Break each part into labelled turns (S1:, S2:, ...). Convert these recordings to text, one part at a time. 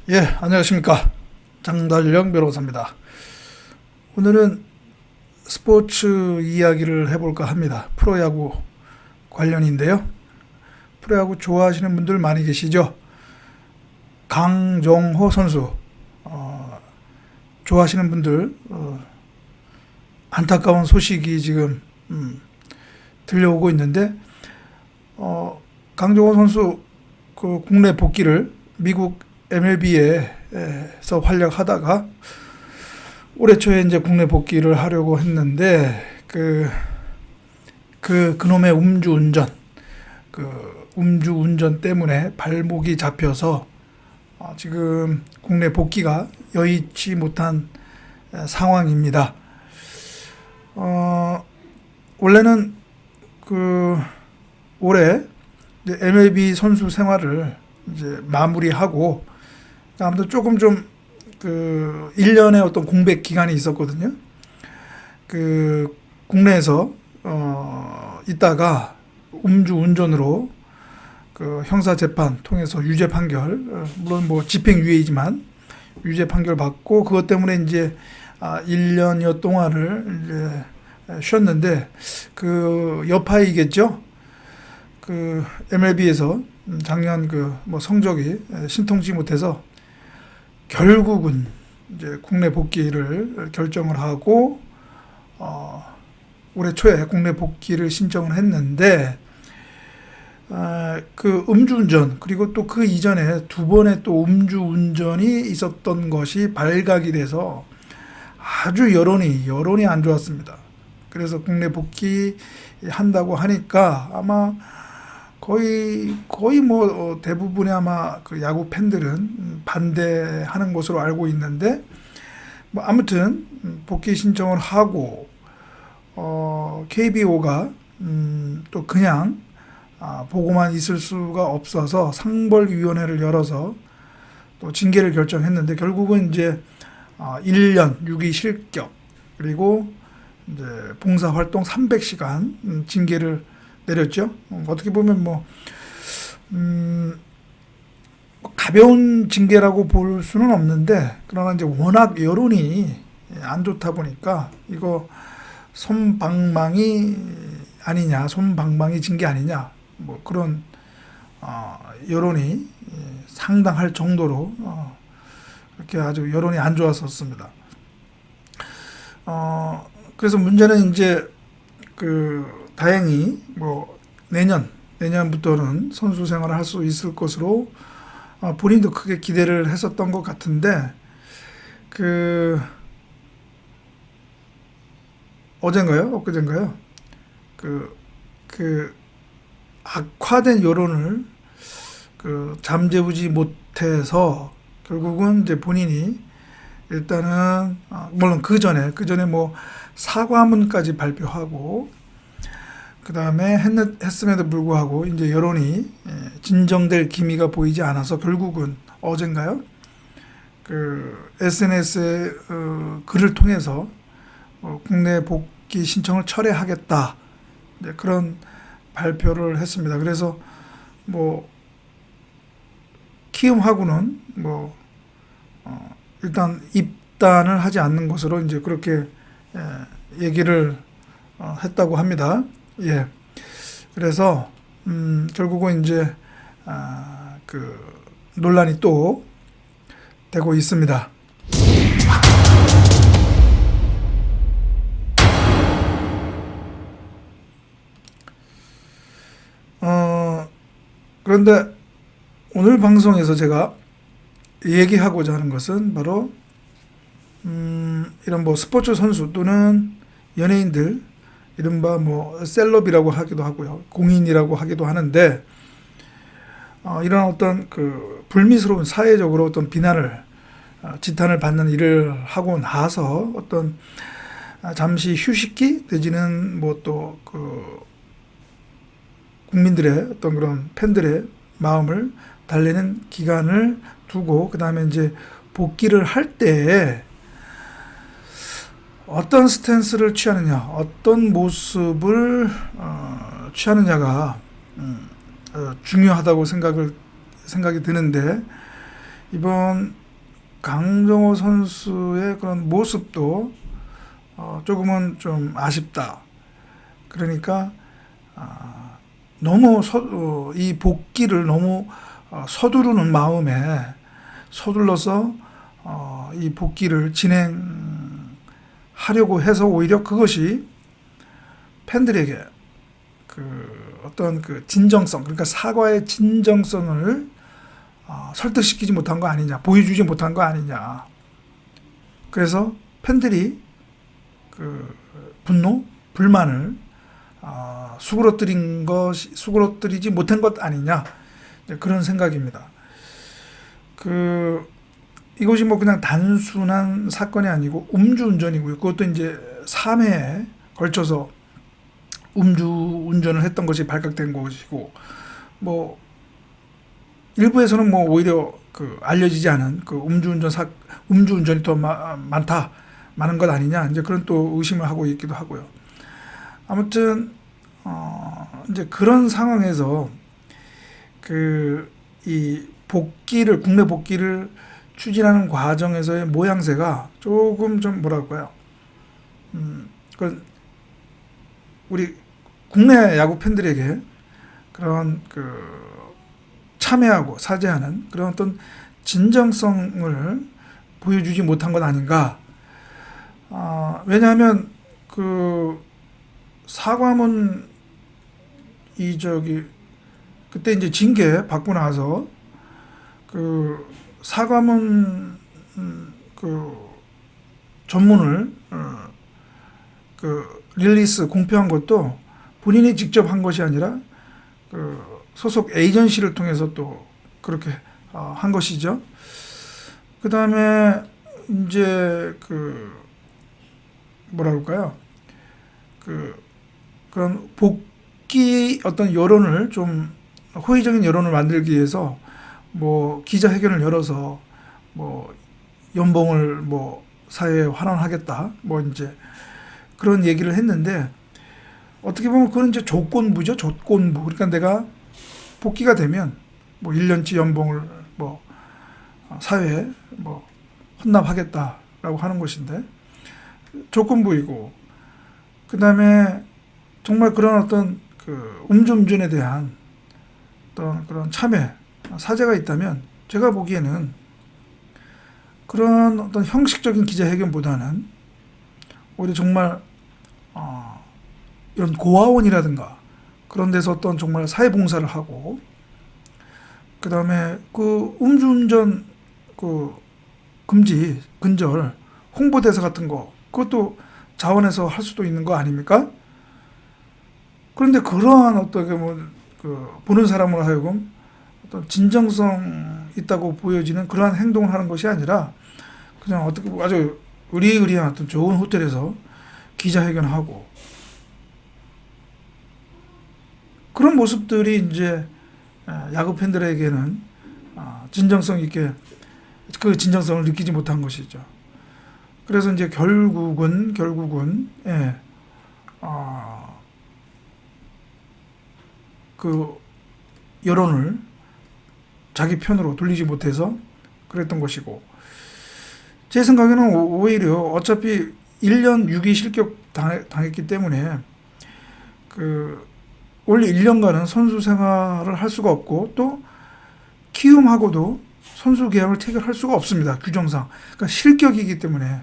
S1: 예, 안녕하십니까. 장달령 변호사입니다. 오늘은 스포츠 이야기를 해볼까 합니다. 프로야구 관련인데요. 프로야구 좋아하시는 분들 많이 계시죠? 강정호 선수, 좋아하시는 분들, 안타까운 소식이 지금, 들려오고 있는데, 강정호 선수 그 국내 복귀를 미국 MLB에서 활약하다가 올해 초에 이제 국내 복귀를 하려고 했는데 그놈의 음주운전 때문에 발목이 잡혀서 지금 국내 복귀가 여의치 못한 상황입니다. 원래는 올해 이제 MLB 선수 생활을 이제 마무리하고 아무튼 조금 좀 1년의 어떤 공백 기간이 있었거든요. 국내에서 있다가 음주운전으로 형사 재판 통해서 유죄 판결, 물론 뭐 집행유예이지만 유죄 판결 받고 그것 때문에 이제 1년여 동안을 이제 쉬었는데 여파이겠죠. MLB에서 작년 뭐 성적이 신통치 못해서 결국은 이제 국내 복귀를 결정을 하고 올해 초에 국내 복귀를 신청을 했는데 음주운전 그리고 또 그 이전에 두 번의 또 음주운전이 있었던 것이 발각이 돼서 아주 여론이 안 좋았습니다. 그래서 국내 복귀한다고 하니까 아마 거의 뭐 대부분의 아마 야구 팬들은 반대하는 것으로 알고 있는데 뭐 아무튼 복귀 신청을 하고 KBO가 또 그냥 보고만 있을 수가 없어서 상벌위원회를 열어서 또 징계를 결정했는데 결국은 이제 1년 6위 실격 그리고 이제 봉사활동 300시간 징계를 내렸죠. 어떻게 보면 가벼운 징계라고 볼 수는 없는데 그러나 이제 워낙 여론이 안 좋다 보니까 이거 솜방망이 아니냐, 솜방망이 징계 아니냐, 뭐 그런 여론이 상당할 정도로 이렇게 아주 여론이 안 좋았었습니다. 그래서 문제는 이제 다행히 뭐 내년부터는 선수 생활을 할 수 있을 것으로 본인도 크게 기대를 했었던 것 같은데 어젠가요? 엊그젠가요? 악화된 여론을 잠재우지 못해서 결국은 이제 본인이 일단은 물론 그 전에 뭐 사과문까지 발표하고 그 다음에 했음에도 불구하고 이제 여론이 진정될 기미가 보이지 않아서 결국은 어젠가요? SNS에 글을 통해서 국내 복귀 신청을 철회하겠다. 이제 그런 발표를 했습니다. 그래서 뭐 키움하고는 뭐 일단 입단을 하지 않는 것으로 이제 그렇게 얘기를 했다고 합니다. 예. 그래서 결국은 이제 논란이 또 되고 있습니다. 그런데 오늘 방송에서 제가 얘기하고자 하는 것은 바로 이런 뭐 스포츠 선수 또는 연예인들 이른바 뭐 셀럽이라고 하기도 하고요. 공인이라고 하기도 하는데 이런 어떤 불미스러운 사회적으로 어떤 비난을 지탄을 받는 일을 하고 나서 어떤 잠시 휴식기 내지는 뭐 또 국민들의 어떤 그런 팬들의 마음을 달래는 기간을 두고 그다음에 이제 복귀를 할 때에 어떤 스탠스를 취하느냐, 어떤 모습을 취하느냐가 중요하다고 생각이 드는데 이번 강정호 선수의 그런 모습도 조금은 좀 아쉽다. 그러니까 너무 이 복귀를 너무 서두르는 마음에 서둘러서 이 복귀를 진행하려고 해서 오히려 그것이 팬들에게 그 어떤 그 진정성, 그러니까 사과의 진정성을 설득시키지 못한 거 아니냐, 보여주지 못한 거 아니냐. 그래서 팬들이 그 분노, 불만을 수그러뜨리지 못한 것 아니냐, 그런 생각입니다. 이것이 뭐 그냥 단순한 사건이 아니고 음주운전이고요. 그것도 이제 3회에 걸쳐서 음주운전을 했던 것이 발각된 것이고, 뭐 일부에서는 뭐 오히려 그 알려지지 않은 그 음주운전이 더 많은 것 아니냐, 이제 그런 또 의심을 하고 있기도 하고요. 아무튼 이제 그런 상황에서 이 국내 복귀를 추진하는 과정에서의 모양새가 조금 좀 뭐랄까요? 그 우리 국내 야구 팬들에게 그런 참여하고 사죄하는 그런 어떤 진정성을 보여주지 못한 것 아닌가? 왜냐하면 사과문 그때 이제 징계 받고 나서 사과문 전문을 릴리스 공표한 것도 본인이 직접 한 것이 아니라 소속 에이전시를 통해서 또 그렇게 한 것이죠. 그 다음에 이제 뭐라 그럴까요? 그런 복귀 어떤 여론을 좀 호의적인 여론을 만들기 위해서 뭐 기자회견을 열어서 뭐 연봉을 뭐 사회에 환원하겠다 뭐 이제 그런 얘기를 했는데, 어떻게 보면 그건 이제 조건부죠. 조건부. 그러니까 내가 복귀가 되면 뭐 1년치 연봉을 뭐 사회에 뭐 헌납하겠다라고 하는 것인데, 조건부이고, 그 다음에 정말 그런 어떤 음주운전에 대한 어떤 그런 참회, 사죄가 있다면 제가 보기에는 그런 어떤 형식적인 기자회견보다는 오히려 정말 이런 고아원이라든가 그런 데서 어떤 정말 사회봉사를 하고, 그 다음에 음주운전 금지 근절 홍보대사 같은 거, 그것도 자원해서 할 수도 있는 거 아닙니까? 그런데 그러한 어떻게 보는 사람으로 하여금 어떤 진정성 있다고 보여지는 그러한 행동을 하는 것이 아니라 그냥 어떻게 아주 의리의리한 어떤 좋은 호텔에서 기자회견하고, 그런 모습들이 이제 야구 팬들에게는 진정성 있게 그 진정성을 느끼지 못한 것이죠. 그래서 이제 결국은 여론을 자기 편으로 돌리지 못해서 그랬던 것이고, 제 생각에는 오히려 어차피 1년 6위 실격 당했기 때문에 원래 1년간은 선수 생활을 할 수가 없고, 또 키움하고도 선수 계약을 체결할 수가 없습니다. 규정상. 그러니까 실격이기 때문에,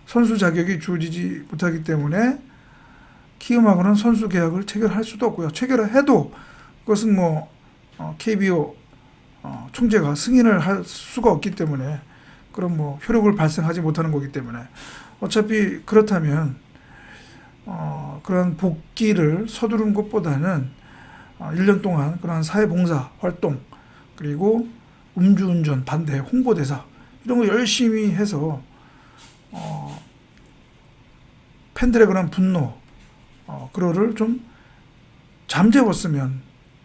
S1: 선수 자격이 주어지지 못하기 때문에 키움하고는 선수 계약을 체결할 수도 없고요. 체결을 해도 그것은 뭐 KBO 총재가 승인을 할 수가 없기 때문에, 그런 뭐 효력을 발생하지 못하는 거기 때문에, 어차피 그렇다면 그런 복귀를 서두른 것보다는 1년 동안 그런 사회봉사 활동, 그리고 음주운전 반대 홍보대사 이런 거 열심히 해서 팬들의 그런 분노 그거를 좀 잠재웠으면,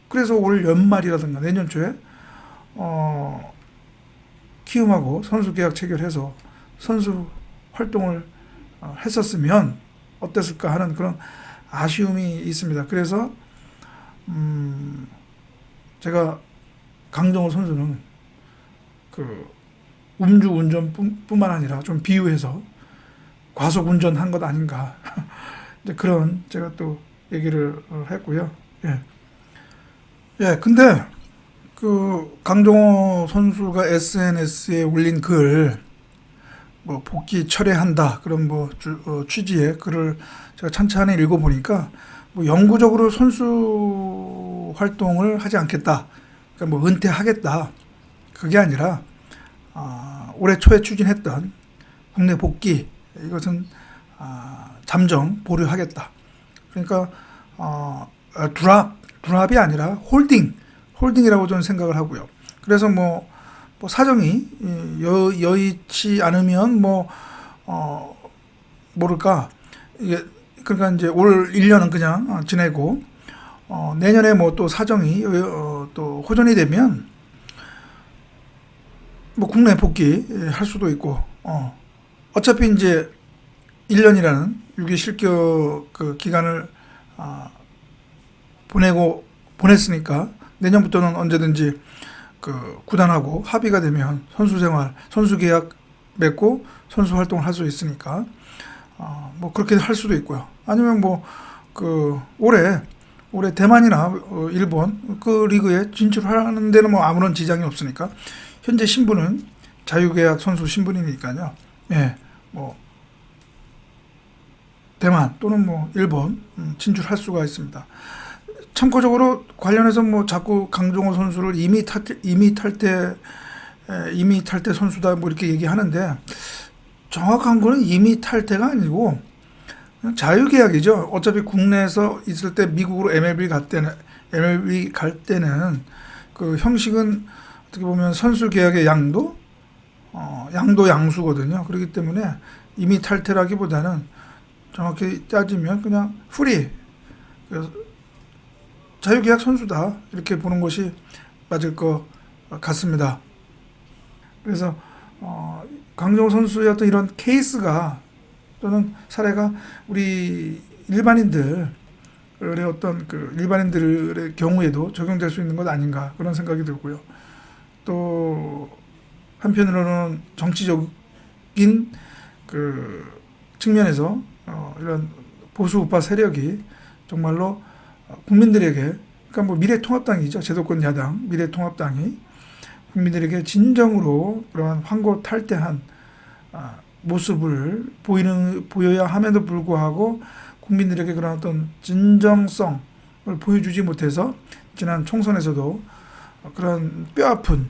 S1: 그래서 올 연말이라든가 내년 초에 키움하고 선수 계약 체결해서 선수 활동을 했었으면 어땠을까 하는 그런 아쉬움이 있습니다. 그래서 제가 강정호 선수는 음주 운전뿐만 아니라 좀 비유해서 과속 운전한 것 아닌가. 이제 그런 제가 또 얘기를 했고요. 예. 예, 근데 그 강정호 선수가 SNS에 올린 글, 뭐 복귀 철회한다 그런 뭐 취지의 글을 제가 찬찬히 읽어보니까 뭐 영구적으로 선수 활동을 하지 않겠다, 그러니까 뭐 은퇴하겠다, 그게 아니라 올해 초에 추진했던 국내 복귀, 이것은 잠정 보류하겠다. 그러니까 드랍이 아니라 홀딩이라고 저는 생각을 하고요. 그래서 뭐 사정이 여의치 않으면 모를까, 이게 그러니까 이제 올 1년은 그냥 지내고 내년에 뭐 또 사정이 또 호전이 되면 뭐 국내 복귀 할 수도 있고, 어차피 이제 1년이라는 유기 실격 그 기간을 보냈으니까 내년부터는 언제든지 그 구단하고 합의가 되면 선수 생활, 선수 계약 맺고 선수 활동을 할 수 있으니까 뭐 그렇게 할 수도 있고요. 아니면 뭐 그 올해 대만이나 일본 그 리그에 진출하는 데는 뭐 아무런 지장이 없으니까, 현재 신분은 자유계약 선수 신분이니까요. 예, 뭐 대만 또는 뭐 일본 진출할 수가 있습니다. 참고적으로 관련해서 뭐 자꾸 강정호 선수를 이미 탈퇴 선수다 뭐 이렇게 얘기하는데, 정확한 거는 이미 탈퇴가 아니고 그냥 자유계약이죠. 어차피 국내에서 있을 때 미국으로 MLB 갈 때는 그 형식은 어떻게 보면 선수 계약의 양수거든요. 그렇기 때문에 이미 탈퇴라기보다는 정확히 따지면 그냥 프리, 그래서 자유계약 선수다 이렇게 보는 것이 맞을 것 같습니다. 그래서 강정호 선수의 어떤 이런 케이스가 또는 사례가 우리 일반인들의 경우에도 적용될 수 있는 것 아닌가, 그런 생각이 들고요. 또 한편으로는 정치적인 그 측면에서 이런 보수 우파 세력이 정말로 국민들에게, 그러니까 뭐 미래통합당이죠. 제도권 야당 미래통합당이 국민들에게 진정으로 그러한 황고 탈퇴한 모습을 보여야 함에도 불구하고 국민들에게 그런 어떤 진정성을 보여주지 못해서 지난 총선에서도 그런 뼈아픈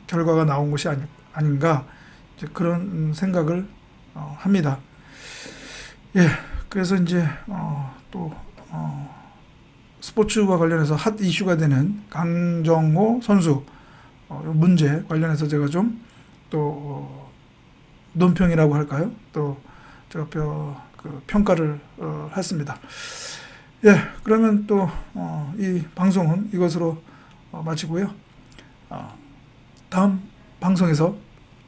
S1: 결과가 나온 것이 아닌가, 이제 그런 생각을 합니다. 예, 그래서 이제 또 스포츠와 관련해서 핫 이슈가 되는 강정호 선수 문제 관련해서 제가 좀 또 논평이라고 할까요? 또 제가 평가를 했습니다. 예, 그러면 또 이 방송은 이것으로 마치고요. 다음 방송에서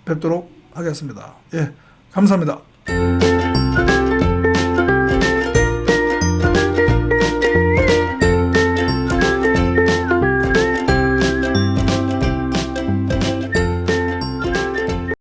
S1: 뵙도록 하겠습니다. 예, 감사합니다.